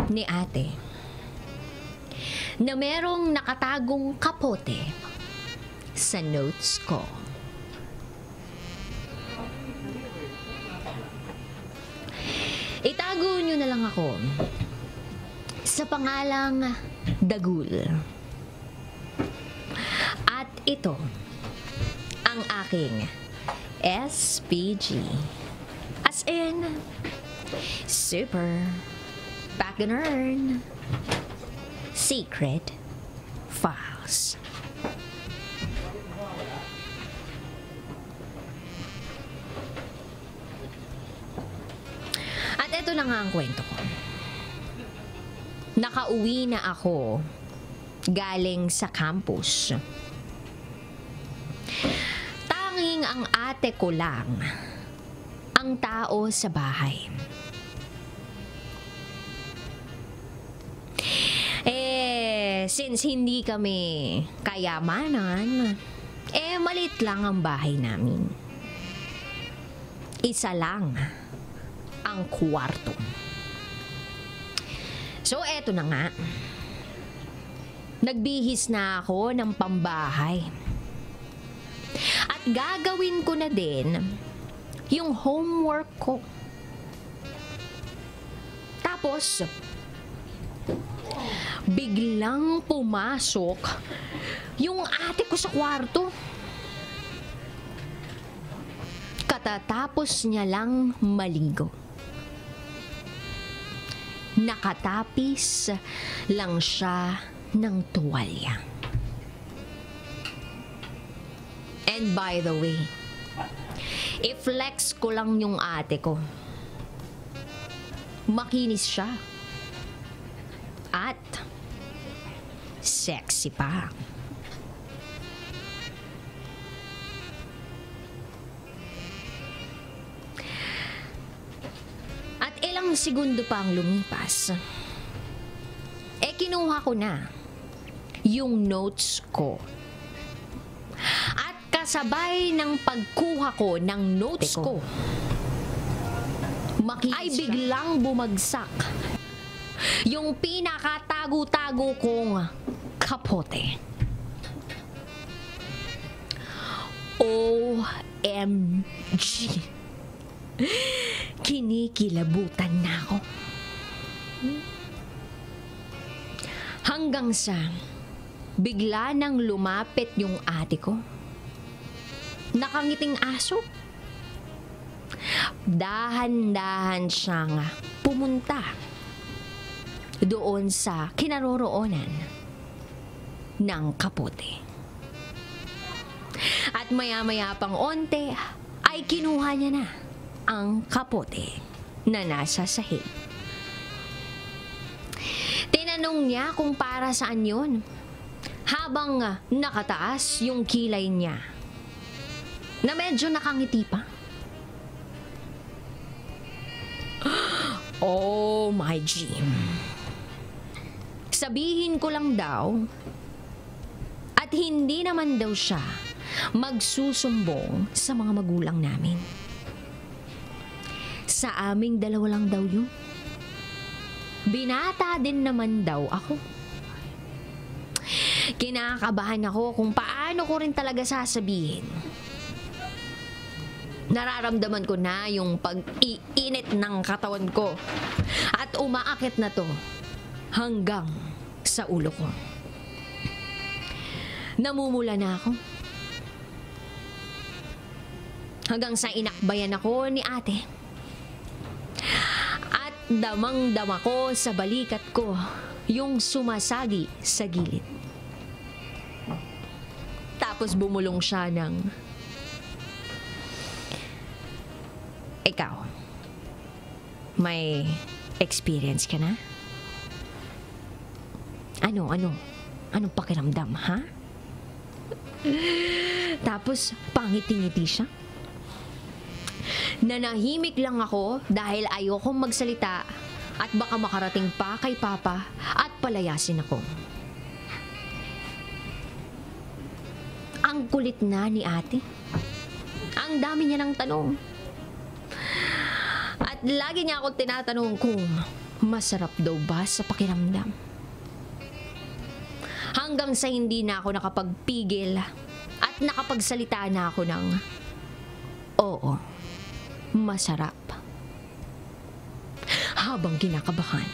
ni ate na merong nakatagong kapote sa notes ko. Itago nyo na lang ako sa pangalang Dagul. At ito ang aking SPG. As in, Super Baganern Secret Files. At ito na nga ang kwento ko. Nakauwi na ako galing sa campus. Tanging ang ate ko lang ang tao sa bahay. Since hindi kami kayamanan, malit lang ang bahay namin. Isa lang ang kwarto. So, eto na nga. Nagbihis na ako ng pambahay. At gagawin ko na din yung homework ko. Tapos, biglang pumasok yung ate ko sa kwarto. Katatapos niya lang maligo. Nakatapis lang siya ng tuwalya. And by the way, i-flex ko lang yung ate ko. Makinis siya. At sexy pa. At ilang segundo pa ang lumipas. Kinuha ko na yung notes ko. At kasabay ng pagkuha ko ng notes ko, ay biglang bumagsak yung pinakatago-tago kong kapote. OMG! Kinikilabutan na ako. Hanggang sa bigla nang lumapit yung ate ko. Nakangiting aso. Dahan-dahan siyang pumunta doon sa kinaroroonan ng kapote. At maya-maya pang onte ay kinuha niya na ang kapote na nasa sahig. Tinanong niya kung para saan yun, habang nakataas yung kilay niya na medyo nakangiti pa. Oh my G. Sabihin ko lang daw, at hindi naman daw siya magsusumbong sa mga magulang namin. Sa aming dalawa lang daw yun. Binata din naman daw ako. Kinakabahan ako kung paano ko rin talaga sasabihin. Nararamdaman ko na yung pag-iinit ng katawan ko at umaakit na to hanggang sa ulo ko. Namumula na ako. Hanggang sa inakbayan ako ni ate. At damang-dama ko sa balikat ko yung sumasagi sa gilid. Tapos bumulong siya ng, ikaw, may experience ka na? Anong pakiramdam, ha? Tapos pangiti-ngiti siya. Nanahimik lang ako dahil ayokong magsalita at baka makarating pa kay Papa at palayasin ako. Ang kulit na ni ate. Ang dami niya ng tanong. At lagi niya ako tinatanong kung Masarap daw ba sa pakiramdam? Hanggang sa hindi na ako nakapagpigil at nakapagsalita na ako ng, oo, masarap. Habang kinakabahan.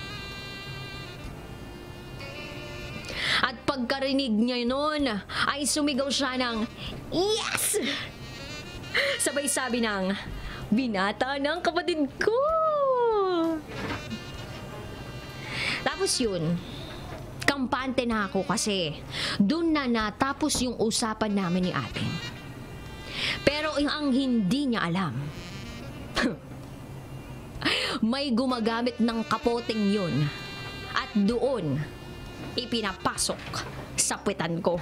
At pagkarinig niya noon, ay sumigaw siya ng, yes! Sabay sabi ng, binata ng kapatid ko! Tapos yun, kampante na ako kasi dun na natapos yung usapan namin ni ate. Pero ang hindi niya alam, may gumagamit ng kapoteng yun at doon ipinapasok sa puwetan ko.